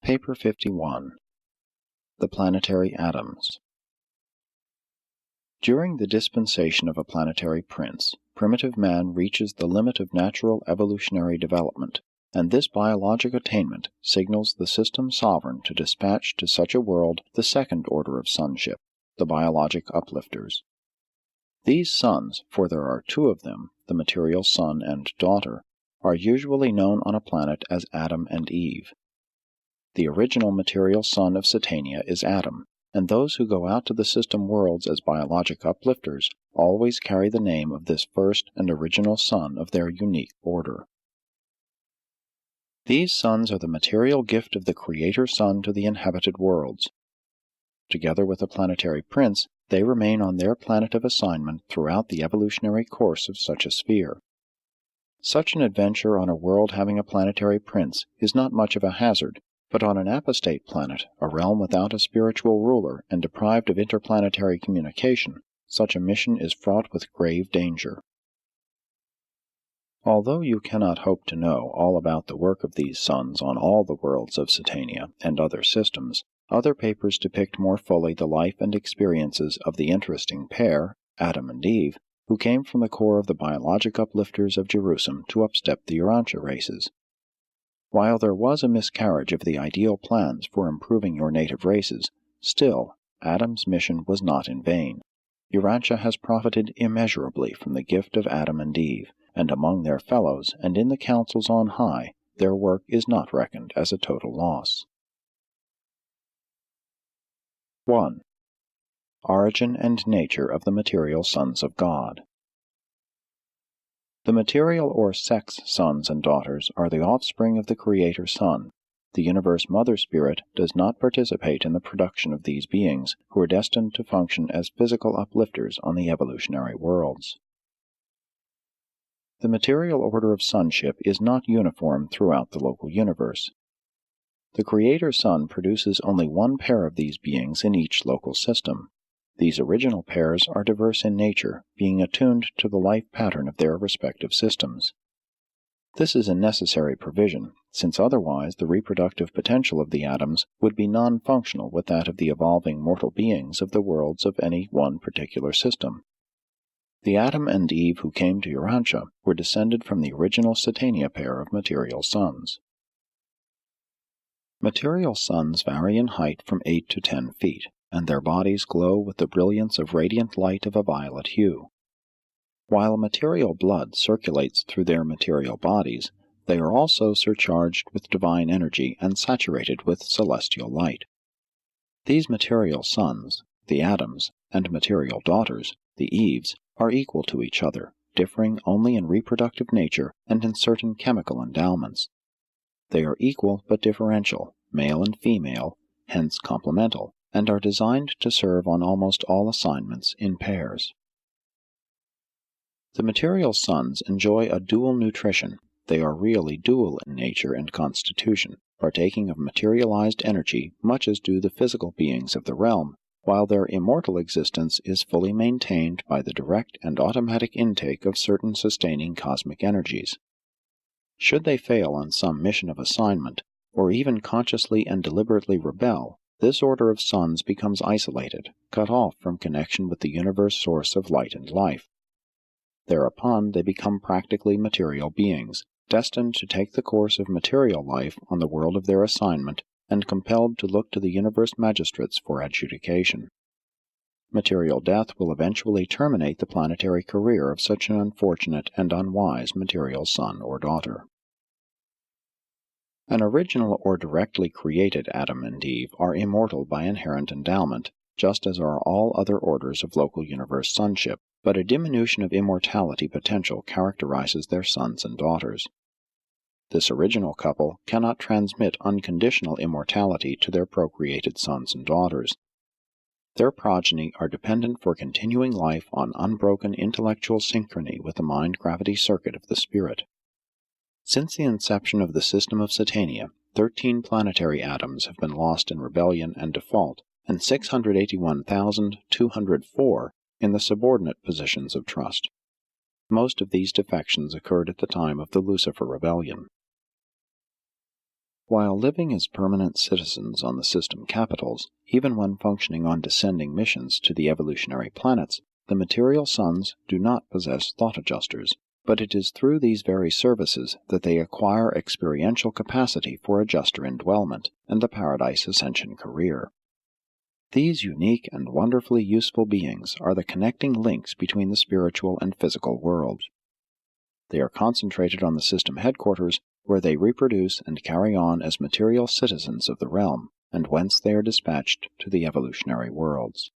Paper 51. The Planetary Atoms. During the dispensation of a planetary prince, primitive man reaches the limit of natural evolutionary development, and this biologic attainment signals the system sovereign to dispatch to such a world the second order of sonship, the biologic uplifters. These sons, for there are two of them, the material son and daughter, are usually known on a planet as Adam and Eve. The original material son of Satania is Adam, and those who go out to the system worlds as biologic uplifters always carry the name of this first and original son of their unique order. These sons are the material gift of the Creator Son to the inhabited worlds. Together with the planetary prince, they remain on their planet of assignment throughout the evolutionary course of such a sphere. Such an adventure on a world having a planetary prince is not much of a hazard, but on an apostate planet, a realm without a spiritual ruler and deprived of interplanetary communication, such a mission is fraught with grave danger. Although you cannot hope to know all about the work of these sons on all the worlds of Satania and other systems, other papers depict more fully the life and experiences of the interesting pair, Adam and Eve, who came from the core of the biologic uplifters of Jerusalem to upstep the Urantia races. While there was a miscarriage of the ideal plans for improving your native races, still, Adam's mission was not in vain. Urantia has profited immeasurably from the gift of Adam and Eve, and among their fellows and in the councils on high, their work is not reckoned as a total loss. 1. Origin and nature of the material sons of God. The material or sex sons and daughters are the offspring of the Creator Son. The universe Mother Spirit does not participate in the production of these beings, who are destined to function as physical uplifters on the evolutionary worlds. The material order of sonship is not uniform throughout the local universe. The Creator Son produces only one pair of these beings in each local system. These original pairs are diverse in nature, being attuned to the life pattern of their respective systems. This is a necessary provision, since otherwise the reproductive potential of the atoms would be non-functional with that of the evolving mortal beings of the worlds of any one particular system. The Adam and Eve who came to Urantia were descended from the original Satania pair of material sons. Material sons vary in height from 8 to 10 feet, and their bodies glow with the brilliance of radiant light of a violet hue. While material blood circulates through their material bodies, they are also surcharged with divine energy and saturated with celestial light. These material sons, the Adams, and material daughters, the Eves, are equal to each other, differing only in reproductive nature and in certain chemical endowments. They are equal but differential, male and female, hence complemental, and are designed to serve on almost all assignments in pairs. The material sons enjoy a dual nutrition. They are really dual in nature and constitution, partaking of materialized energy much as do the physical beings of the realm, while their immortal existence is fully maintained by the direct and automatic intake of certain sustaining cosmic energies. Should they fail on some mission of assignment, or even consciously and deliberately rebel, this order of sons becomes isolated, cut off from connection with the universe source of light and life. Thereupon they become practically material beings, destined to take the course of material life on the world of their assignment, and compelled to look to the universe magistrates for adjudication. Material death will eventually terminate the planetary career of such an unfortunate and unwise material son or daughter. An original or directly created Adam and Eve are immortal by inherent endowment, just as are all other orders of local universe sonship, but a diminution of immortality potential characterizes their sons and daughters. This original couple cannot transmit unconditional immortality to their procreated sons and daughters. Their progeny are dependent for continuing life on unbroken intellectual synchrony with the mind-gravity circuit of the spirit. Since the inception of the system of Satania, 13 planetary atoms have been lost in rebellion and default, and 681,204 in the subordinate positions of trust. Most of these defections occurred at the time of the Lucifer Rebellion. While living as permanent citizens on the system capitals, even when functioning on descending missions to the evolutionary planets, the material sons do not possess thought adjusters, but it is through these very services that they acquire experiential capacity for adjuster indwellment and the Paradise Ascension career. These unique and wonderfully useful beings are the connecting links between the spiritual and physical worlds. They are concentrated on the system headquarters, where they reproduce and carry on as material citizens of the realm, and whence they are dispatched to the evolutionary worlds.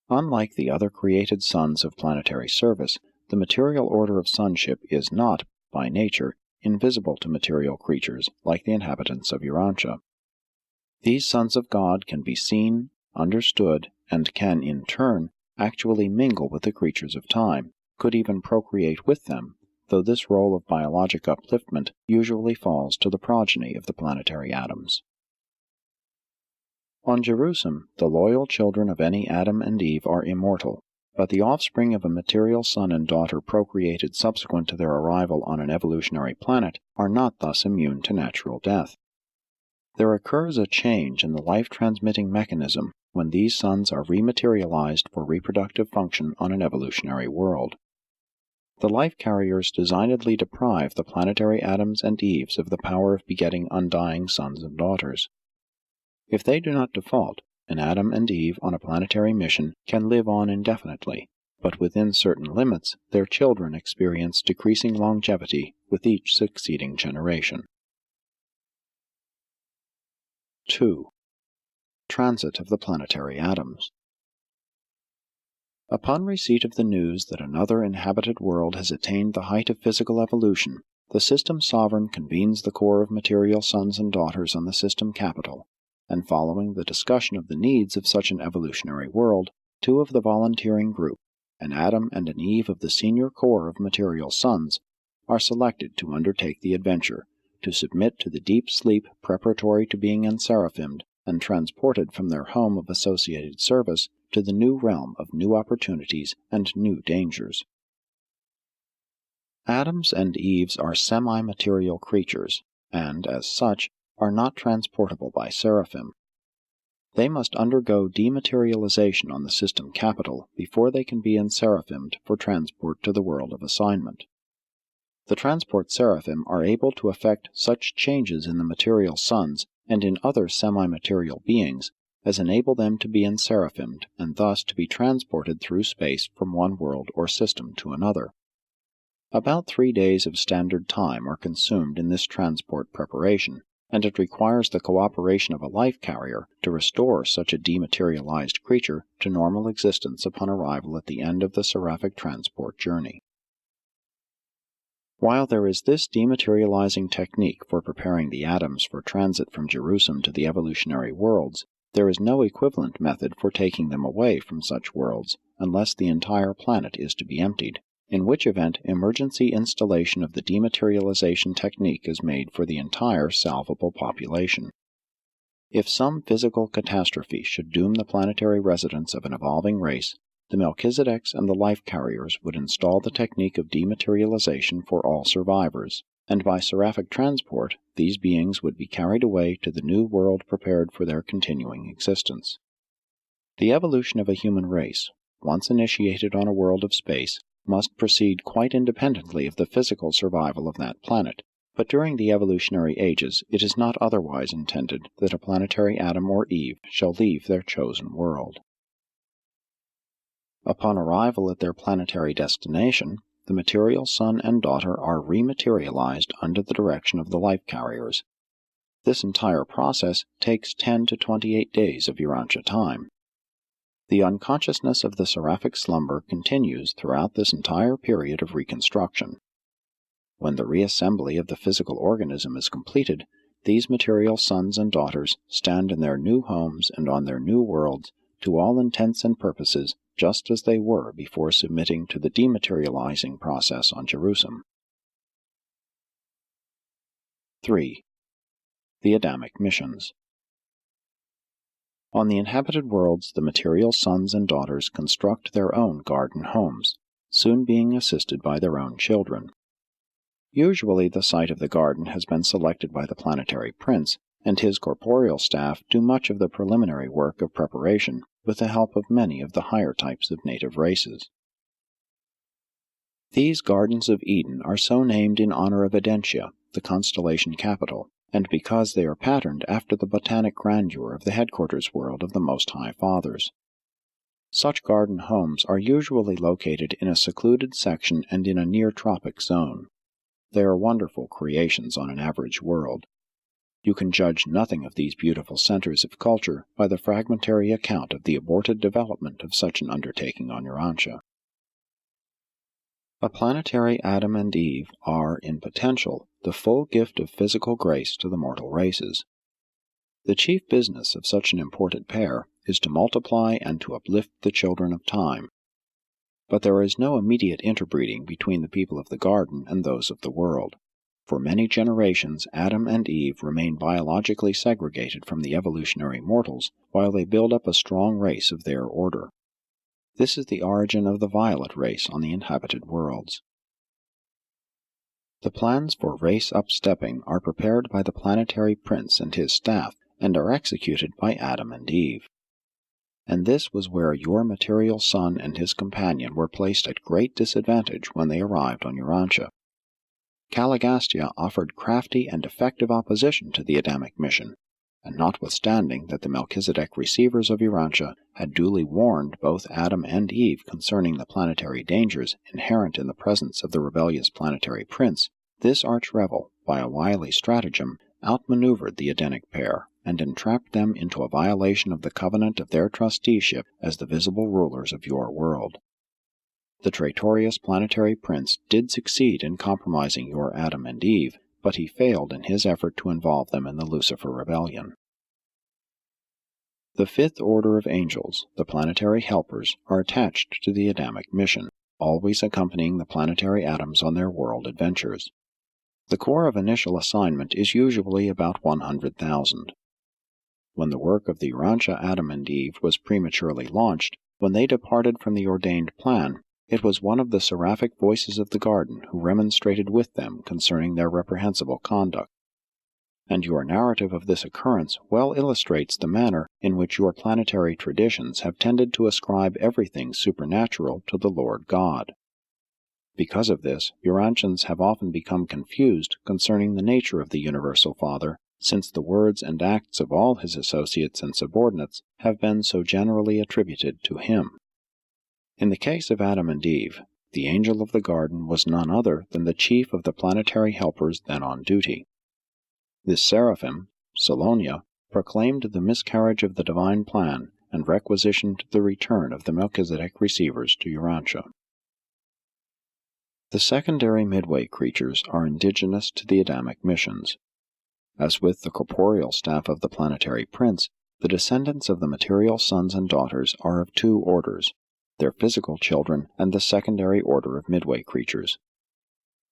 Unlike the other created sons of planetary service, the material order of sonship is not, by nature, invisible to material creatures like the inhabitants of Urantia. These sons of God can be seen, understood, and can, in turn, actually mingle with the creatures of time, could even procreate with them, though this role of biologic upliftment usually falls to the progeny of the planetary atoms. On Jerusalem, the loyal children of any Adam and Eve are immortal, but the offspring of a material son and daughter procreated subsequent to their arrival on an evolutionary planet are not thus immune to natural death. There occurs a change in the life-transmitting mechanism when these sons are rematerialized for reproductive function on an evolutionary world. The life carriers designedly deprive the planetary Adams and Eves of the power of begetting undying sons and daughters. If they do not default, an Adam and Eve on a planetary mission can live on indefinitely, but within certain limits their children experience decreasing longevity with each succeeding generation. 2. Transit of the planetary atoms. Upon receipt of the news that another inhabited world has attained the height of physical evolution, the system sovereign convenes the corps of material sons and daughters on the system capital, and following the discussion of the needs of such an evolutionary world, two of the volunteering group, an Adam and an Eve of the senior corps of material sons, are selected to undertake the adventure, to submit to the deep sleep preparatory to being enseraphimed and transported from their home of associated service to the new realm of new opportunities and new dangers. Adams and Eves are semi-material creatures, and, as such, are not transportable by seraphim. They must undergo dematerialization on the system capital before they can be enseraphimed for transport to the world of assignment. The transport seraphim are able to effect such changes in the material sons and in other semi-material beings as enable them to be enseraphimed and thus to be transported through space from one world or system to another. About 3 days of standard time are consumed in this transport preparation, and it requires the cooperation of a life carrier to restore such a dematerialized creature to normal existence upon arrival at the end of the seraphic transport journey. While there is this dematerializing technique for preparing the atoms for transit from Jerusalem to the evolutionary worlds, there is no equivalent method for taking them away from such worlds, unless the entire planet is to be emptied, in which event emergency installation of the dematerialization technique is made for the entire salvable population. If some physical catastrophe should doom the planetary residents of an evolving race, the Melchizedeks and the life carriers would install the technique of dematerialization for all survivors, and by seraphic transport these beings would be carried away to the new world prepared for their continuing existence. The evolution of a human race, once initiated on a world of space, must proceed quite independently of the physical survival of that planet, but during the evolutionary ages it is not otherwise intended that a planetary Adam or Eve shall leave their chosen world. Upon arrival at their planetary destination, the material son and daughter are rematerialized under the direction of the life carriers. This entire process takes 10 to 28 days of Urantia time. The unconsciousness of the seraphic slumber continues throughout this entire period of reconstruction. When the reassembly of the physical organism is completed, these material sons and daughters stand in their new homes and on their new worlds, to all intents and purposes, just as they were before submitting to the dematerializing process on Jerusalem. 3. The Adamic Missions. On the inhabited worlds the material sons and daughters construct their own garden homes, soon being assisted by their own children. Usually the site of the garden has been selected by the planetary prince, and his corporeal staff do much of the preliminary work of preparation with the help of many of the higher types of native races. These Gardens of Eden are so named in honor of Urantia, the constellation capital, and because they are patterned after the botanic grandeur of the headquarters world of the Most High Fathers. Such garden homes are usually located in a secluded section and in a near-tropic zone. They are wonderful creations on an average world. You can judge nothing of these beautiful centers of culture by the fragmentary account of the aborted development of such an undertaking on Urantia. A planetary Adam and Eve are, in potential, the full gift of physical grace to the mortal races. The chief business of such an imported pair is to multiply and to uplift the children of time. But there is no immediate interbreeding between the people of the garden and those of the world. For many generations Adam and Eve remain biologically segregated from the evolutionary mortals while they build up a strong race of their order. This is the origin of the violet race on the inhabited worlds. The plans for race upstepping are prepared by the planetary prince and his staff, and are executed by Adam and Eve. And this was where your material son and his companion were placed at great disadvantage when they arrived on Urantia. Caligastia offered crafty and effective opposition to the Adamic mission, and notwithstanding that the Melchizedek receivers of Urantia had duly warned both Adam and Eve concerning the planetary dangers inherent in the presence of the rebellious planetary prince, this arch-rebel, by a wily stratagem, outmaneuvered the Edenic pair, and entrapped them into a violation of the covenant of their trusteeship as the visible rulers of your world. The traitorous planetary prince did succeed in compromising your Adam and Eve, but he failed in his effort to involve them in the Lucifer rebellion. The fifth order of angels, the planetary helpers, are attached to the Adamic mission, always accompanying the planetary atoms on their world adventures. The core of initial assignment is usually about 100,000. When the work of the Urantia Adam and Eve was prematurely launched, when they departed from the ordained plan, it was one of the seraphic voices of the garden who remonstrated with them concerning their reprehensible conduct. And your narrative of this occurrence well illustrates the manner in which your planetary traditions have tended to ascribe everything supernatural to the Lord God. Because of this, Urantians have often become confused concerning the nature of the Universal Father, since the words and acts of all his associates and subordinates have been so generally attributed to him. In the case of Adam and Eve, the angel of the garden was none other than the chief of the planetary helpers then on duty. This seraphim, Salonia, proclaimed the miscarriage of the divine plan and requisitioned the return of the Melchizedek receivers to Urantia. The secondary midway creatures are indigenous to the Adamic missions. As with the corporeal staff of the planetary prince, the descendants of the material sons and daughters are of two orders, their physical children and the secondary order of midway creatures.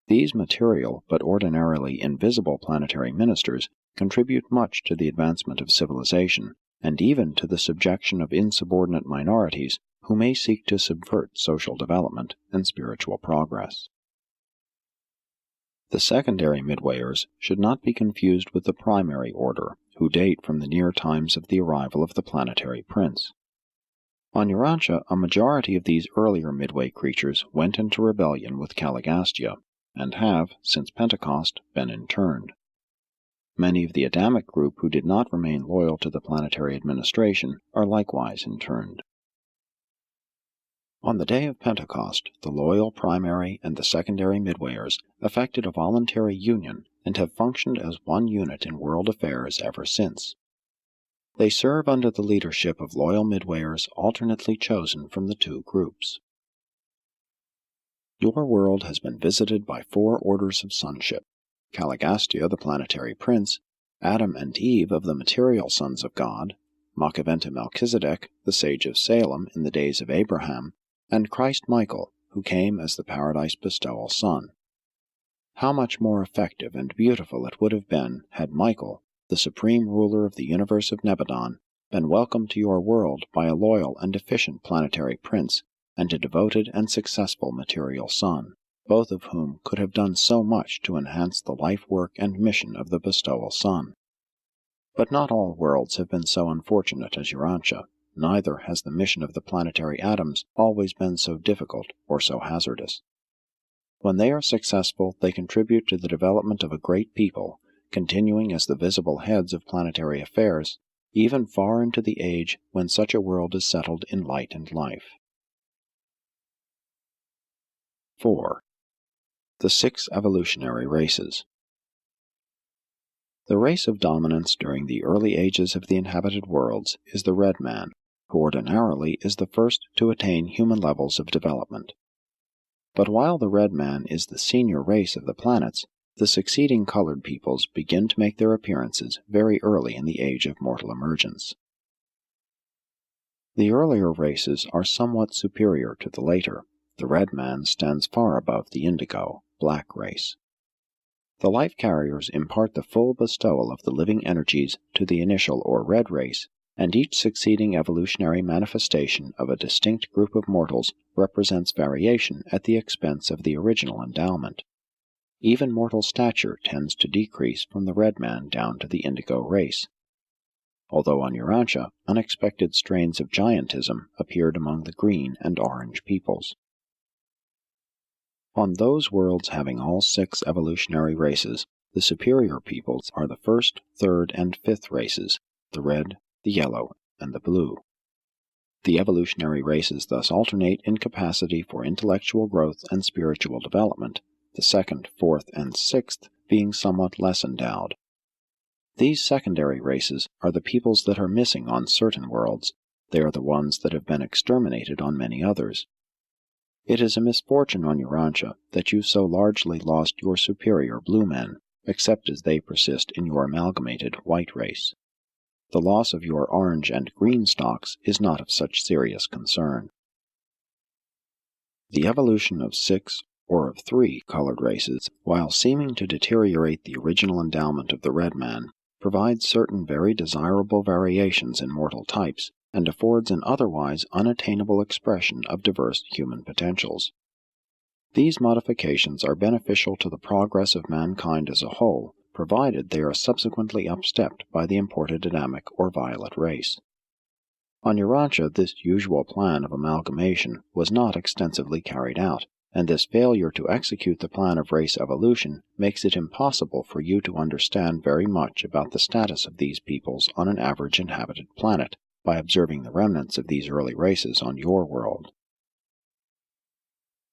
These material, but ordinarily invisible planetary ministers contribute much to the advancement of civilization, and even to the subjection of insubordinate minorities who may seek to subvert social development and spiritual progress. The secondary midwayers should not be confused with the primary order, who date from the near times of the arrival of the planetary prince. On Urantia, a majority of these earlier midway creatures went into rebellion with Caligastia, and have, since Pentecost, been interned. Many of the Adamic group who did not remain loyal to the planetary administration are likewise interned. On the day of Pentecost, the loyal primary and the secondary midwayers effected a voluntary union and have functioned as one unit in world affairs ever since. They serve under the leadership of loyal midwayers alternately chosen from the two groups. Your world has been visited by 4 orders of sonship: Caligastia, the planetary prince, Adam and Eve of the material sons of God, Machaventa Melchizedek, the sage of Salem in the days of Abraham, and Christ Michael, who came as the paradise bestowal son. How much more effective and beautiful it would have been had Michael, the supreme ruler of the universe of Nebadon, been welcomed to your world by a loyal and efficient planetary prince, and a devoted and successful material son. both of whom could have done so much to enhance the life work and mission of the bestowal sun. But not all worlds have been so unfortunate as Urantia, neither has the mission of the planetary atoms always been so difficult or so hazardous. When they are successful, they contribute to the development of a great people, continuing as the visible heads of planetary affairs, even far into the age when such a world is settled in light and life. 4. The 6 evolutionary races. The race of dominance during the early ages of the inhabited worlds is the red man, who ordinarily is the first to attain human levels of development. But while the red man is the senior race of the planets, the succeeding colored peoples begin to make their appearances very early in the age of mortal emergence. The earlier races are somewhat superior to the later. The red man stands far above the indigo, black race. The life carriers impart the full bestowal of the living energies to the initial or red race, and each succeeding evolutionary manifestation of a distinct group of mortals represents variation at the expense of the original endowment. Even mortal stature tends to decrease from the red man down to the indigo race. Although on Urantia, unexpected strains of giantism appeared among the green and orange peoples. On those worlds having all 6 evolutionary races, the superior peoples are the 1st, 3rd, and 5th races, the red, the yellow, and the blue. The evolutionary races thus alternate in capacity for intellectual growth and spiritual development, the 2nd, 4th, and 6th being somewhat less endowed. These secondary races are the peoples that are missing on certain worlds. They are the ones that have been exterminated on many others. It is a misfortune on Urantia that you so largely lost your superior blue men, except as they persist in your amalgamated white race. The loss of your orange and green stocks is not of such serious concern. The evolution of 6 or of 3 colored races, while seeming to deteriorate the original endowment of the red man, provides certain very desirable variations in mortal types, and affords an otherwise unattainable expression of diverse human potentials. These modifications are beneficial to the progress of mankind as a whole, provided they are subsequently upstepped by the imported Adamic or violet race. On Urantia, this usual plan of amalgamation was not extensively carried out, and this failure to execute the plan of race evolution makes it impossible for you to understand very much about the status of these peoples on an average inhabited planet, by observing the remnants of these early races on your world.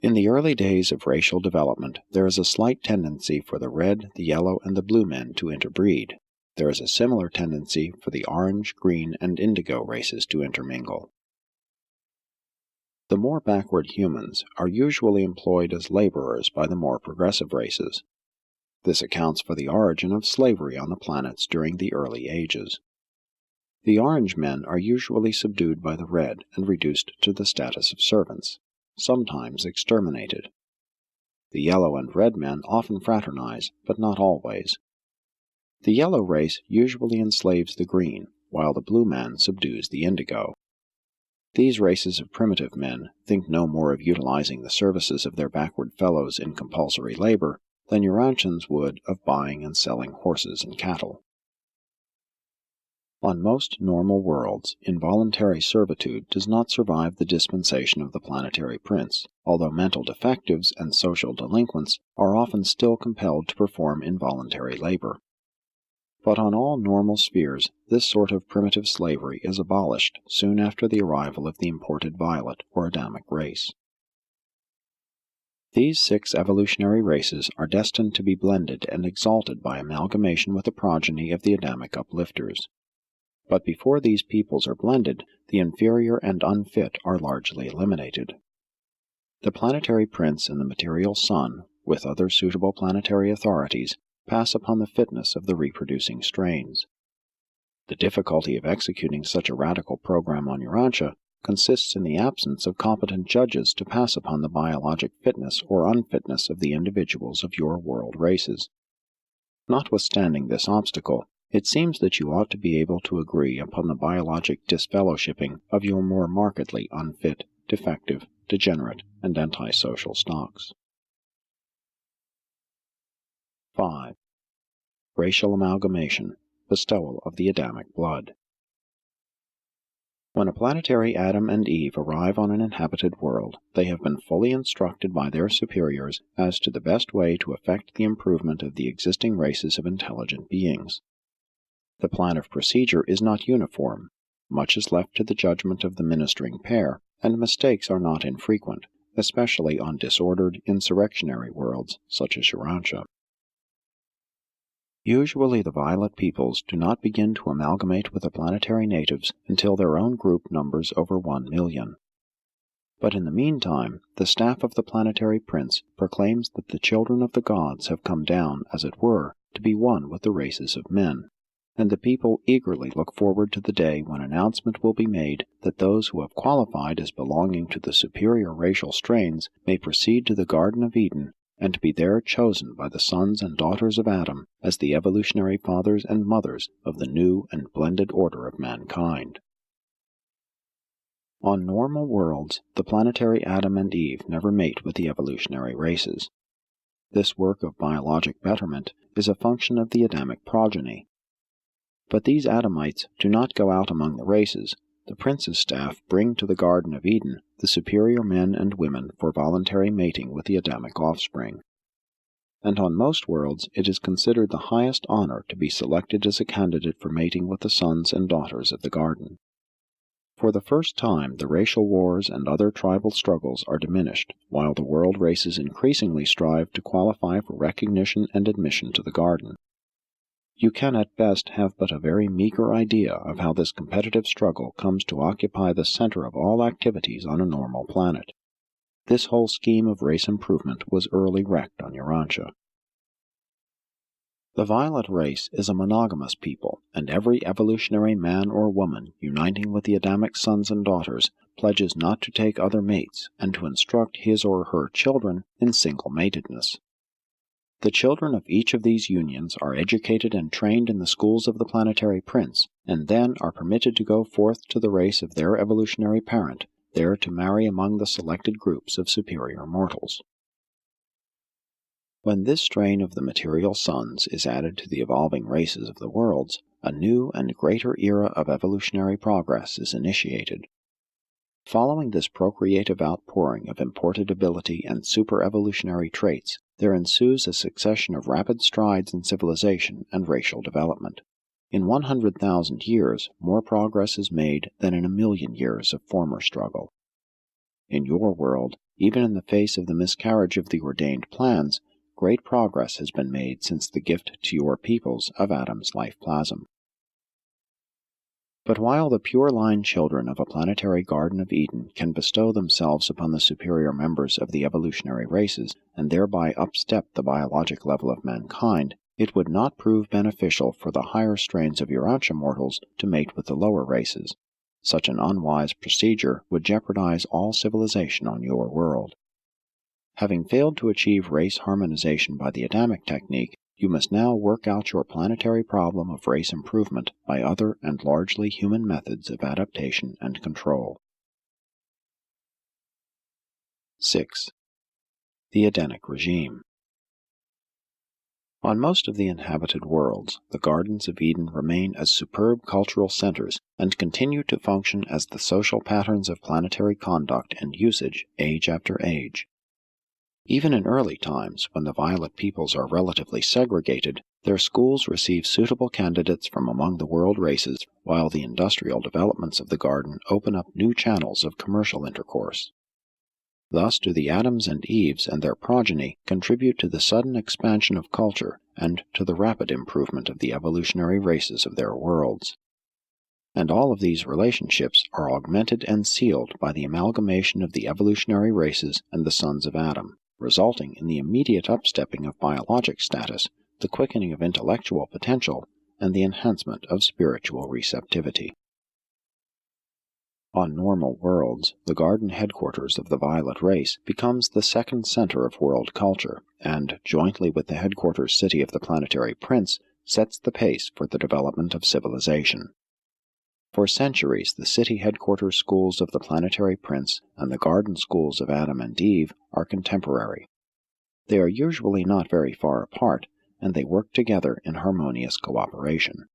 In the early days of racial development, there is a slight tendency for the red, the yellow, and the blue men to interbreed. There is a similar tendency for the orange, green, and indigo races to intermingle. The more backward humans are usually employed as laborers by the more progressive races. This accounts for the origin of slavery on the planets during the early ages. The orange men are usually subdued by the red and reduced to the status of servants, sometimes exterminated. The yellow and red men often fraternize, but not always. The yellow race usually enslaves the green, while the blue man subdues the indigo. These races of primitive men think no more of utilizing the services of their backward fellows in compulsory labor than Urantians would of buying and selling horses and cattle. On most normal worlds, involuntary servitude does not survive the dispensation of the planetary prince, although mental defectives and social delinquents are often still compelled to perform involuntary labor. But on all normal spheres, this sort of primitive slavery is abolished soon after the arrival of the imported violet or Adamic race. These 6 evolutionary races are destined to be blended and exalted by amalgamation with the progeny of the Adamic uplifters. But before these peoples are blended, the inferior and unfit are largely eliminated. The planetary prince and the material sun, with other suitable planetary authorities, pass upon the fitness of the reproducing strains. The difficulty of executing such a radical program on Urantia consists in the absence of competent judges to pass upon the biologic fitness or unfitness of the individuals of your world races. Notwithstanding this obstacle, it seems that you ought to be able to agree upon the biologic disfellowshipping of your more markedly unfit, defective, degenerate, and antisocial stocks. 5. Racial amalgamation, bestowal of the Adamic blood. When a planetary Adam and Eve arrive on an inhabited world, they have been fully instructed by their superiors as to the best way to effect the improvement of the existing races of intelligent beings. The plan of procedure is not uniform. Much is left to the judgment of the ministering pair, and mistakes are not infrequent, especially on disordered, insurrectionary worlds such as Urantia. Usually the violet peoples do not begin to amalgamate with the planetary natives until their own group numbers over 1 million. But in the meantime, the staff of the planetary prince proclaims that the children of the gods have come down, as it were, to be one with the races of men, and the people eagerly look forward to the day when announcement will be made that those who have qualified as belonging to the superior racial strains may proceed to the Garden of Eden and be there chosen by the sons and daughters of Adam as the evolutionary fathers and mothers of the new and blended order of mankind. On normal worlds, the planetary Adam and Eve never mate with the evolutionary races. This work of biologic betterment is a function of the Adamic progeny. But these Adamites do not go out among the races. The prince's staff bring to the Garden of Eden the superior men and women for voluntary mating with the Adamic offspring. And on most worlds it is considered the highest honor to be selected as a candidate for mating with the sons and daughters of the garden. For the first time, the racial wars and other tribal struggles are diminished, while the world races increasingly strive to qualify for recognition and admission to the garden. You can at best have but a very meager idea of how this competitive struggle comes to occupy the center of all activities on a normal planet. This whole scheme of race improvement was early wrecked on Urantia. The violet race is a monogamous people, and every evolutionary man or woman uniting with the Adamic sons and daughters pledges not to take other mates and to instruct his or her children in single-matedness. The children of each of these unions are educated and trained in the schools of the planetary prince, and then are permitted to go forth to the race of their evolutionary parent, there to marry among the selected groups of superior mortals. When this strain of the material sons is added to the evolving races of the worlds, a new and greater era of evolutionary progress is initiated. Following this procreative outpouring of imported ability and super-evolutionary traits, there ensues a succession of rapid strides in civilization and racial development. In 100,000 years, more progress is made than in 1,000,000 years of former struggle. In your world, even in the face of the miscarriage of the ordained plans, great progress has been made since the gift to your peoples of Adam's life plasm. But while the pure-line children of a planetary Garden of Eden can bestow themselves upon the superior members of the evolutionary races, and thereby upstep the biologic level of mankind, it would not prove beneficial for the higher strains of Urantia mortals to mate with the lower races. Such an unwise procedure would jeopardize all civilization on your world. Having failed to achieve race harmonization by the Adamic technique, you must now work out your planetary problem of race improvement by other and largely human methods of adaptation and control. 6. The Identic regime. On most of the inhabited worlds, the Gardens of Eden remain as superb cultural centers and continue to function as the social patterns of planetary conduct and usage age after age. Even in early times, when the violet peoples are relatively segregated, their schools receive suitable candidates from among the world races, while the industrial developments of the garden open up new channels of commercial intercourse. Thus do the Adams and Eves and their progeny contribute to the sudden expansion of culture and to the rapid improvement of the evolutionary races of their worlds. And all of these relationships are augmented and sealed by the amalgamation of the evolutionary races and the sons of Adam, resulting in the immediate upstepping of biologic status, the quickening of intellectual potential, and the enhancement of spiritual receptivity. On normal worlds, the garden headquarters of the violet race becomes the second center of world culture, and, jointly with the headquarters city of the planetary prince, sets the pace for the development of civilization. For centuries, the city headquarters schools of the planetary prince and the garden schools of Adam and Eve are contemporary. They are usually not very far apart, and they work together in harmonious cooperation.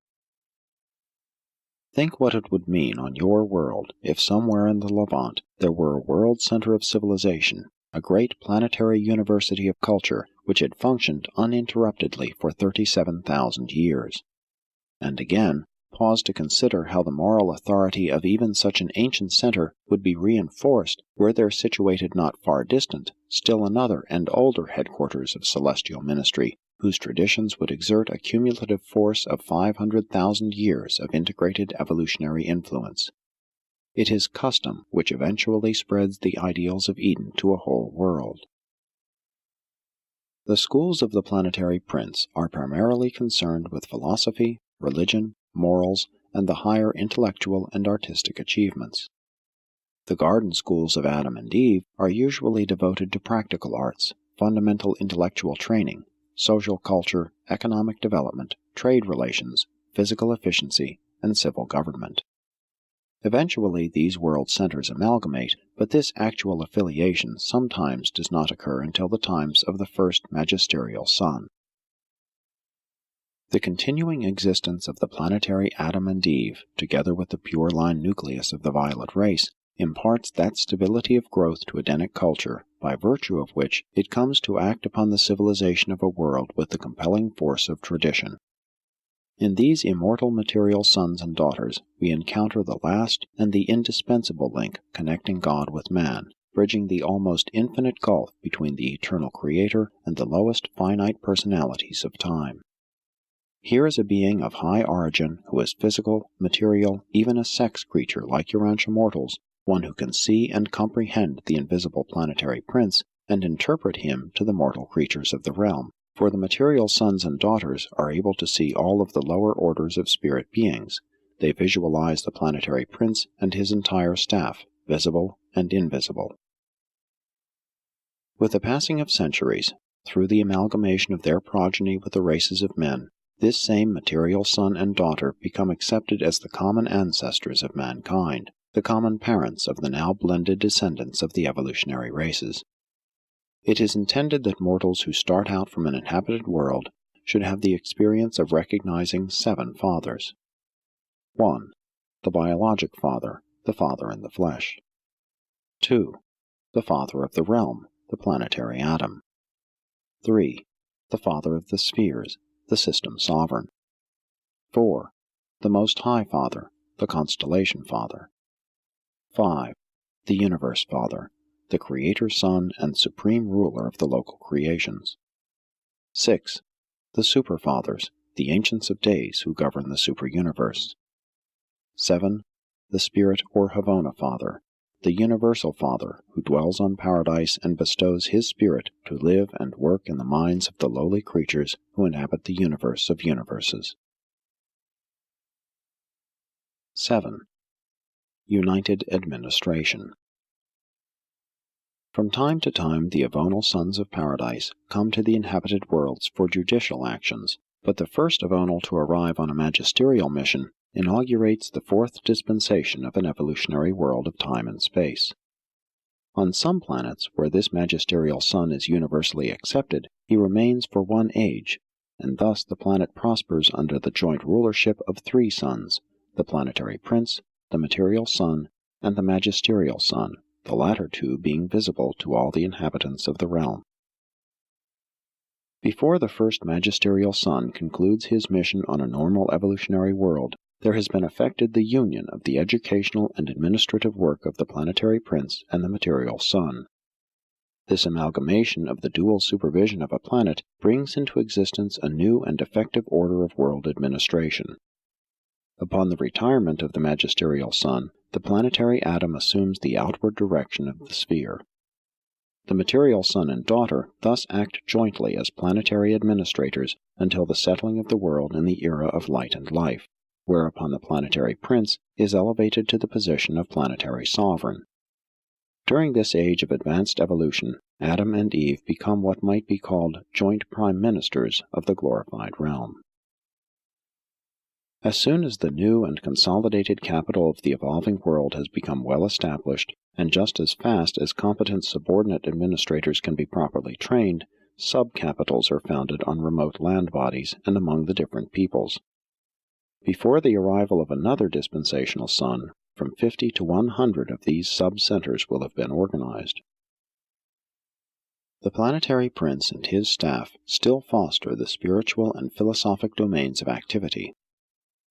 Think what it would mean on your world if somewhere in the Levant there were a world center of civilization, a great planetary university of culture which had functioned uninterruptedly for 37,000 years. And again, pause to consider how the moral authority of even such an ancient center would be reinforced were there situated not far distant still another and older headquarters of celestial ministry, whose traditions would exert a cumulative force of 500,000 years of integrated evolutionary influence. It is custom which eventually spreads the ideals of Eden to a whole world. The schools of the Planetary Prince are primarily concerned with philosophy, religion, morals, and the higher intellectual and artistic achievements. The garden schools of Adam and Eve are usually devoted to practical arts, fundamental intellectual training, social culture, economic development, trade relations, physical efficiency, and civil government. Eventually, these world centers amalgamate, but this actual affiliation sometimes does not occur until the times of the first magisterial sun. The continuing existence of the planetary Adam and Eve, together with the pure line nucleus of the violet race, imparts that stability of growth to Edenic culture, by virtue of which it comes to act upon the civilization of a world with the compelling force of tradition. In these immortal material sons and daughters, we encounter the last and the indispensable link connecting God with man, bridging the almost infinite gulf between the eternal Creator and the lowest finite personalities of time. Here is a being of high origin who is physical, material, even a sex creature like Urantia mortals, one who can see and comprehend the invisible planetary prince and interpret him to the mortal creatures of the realm, for the material sons and daughters are able to see all of the lower orders of spirit beings. They visualize the planetary prince and his entire staff, visible and invisible. With the passing of centuries, through the amalgamation of their progeny with the races of men, this same material son and daughter become accepted as the common ancestors of mankind, the common parents of the now blended descendants of the evolutionary races. It is intended that mortals who start out from an inhabited world should have the experience of recognizing 7 fathers. 1. The biologic father, the father in the flesh. 2. The father of the realm, the planetary Adam. 3. The father of the spheres, the system sovereign. 4. The Most High Father, the constellation Father. 5. The Universe Father, the Creator Son and supreme ruler of the local creations. 6. The Super Fathers, the Ancients of Days who govern the super-universe. 7. The Spirit or Havona Father, the Universal Father who dwells on paradise and bestows his Spirit to live and work in the minds of the lowly creatures who inhabit the universe of universes. 7. United Administration. From time to time the Avonal Sons of Paradise come to the inhabited worlds for judicial actions, but the first Avonal to arrive on a magisterial mission inaugurates the 4th dispensation of an evolutionary world of time and space. On some planets, where this magisterial son is universally accepted, he remains for one age, and thus the planet prospers under the joint rulership of 3 sons, the planetary prince, the material son, and the magisterial son, the latter 2 being visible to all the inhabitants of the realm. Before the first magisterial son concludes his mission on a normal evolutionary world, there has been effected the union of the educational and administrative work of the planetary prince and the material son. This amalgamation of the dual supervision of a planet brings into existence a new and effective order of world administration. Upon the retirement of the magisterial son, the planetary Adam assumes the outward direction of the sphere. The material son and daughter thus act jointly as planetary administrators until the settling of the world in the era of light and life, whereupon the planetary prince is elevated to the position of planetary sovereign. During this age of advanced evolution, Adam and Eve become what might be called joint prime ministers of the glorified realm. As soon as the new and consolidated capital of the evolving world has become well established, and just as fast as competent subordinate administrators can be properly trained, Sub-capitals are founded on remote land bodies and among the different peoples. Before the arrival of another dispensational sun, from 50 to 100 of these sub-centers will have been organized. The planetary prince and his staff still foster the spiritual and philosophic domains of activity.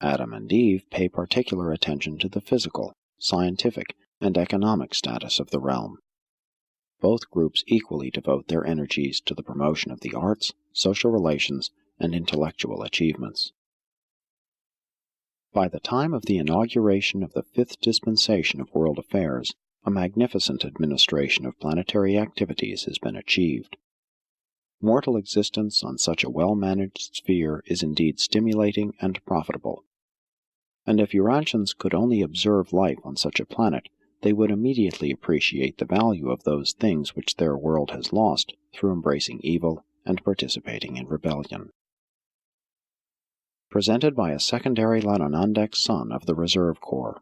Adam and Eve pay particular attention to the physical, scientific, and economic status of the realm. Both groups equally devote their energies to the promotion of the arts, social relations, and intellectual achievements. By the time of the inauguration of the fifth dispensation of world affairs, a magnificent administration of planetary activities has been achieved. Mortal existence on such a well-managed sphere is indeed stimulating and profitable. And if Urantians could only observe life on such a planet, they would immediately appreciate the value of those things which their world has lost through embracing evil and participating in rebellion. Presented by a secondary Lanonandex sun of the Reserve Corps.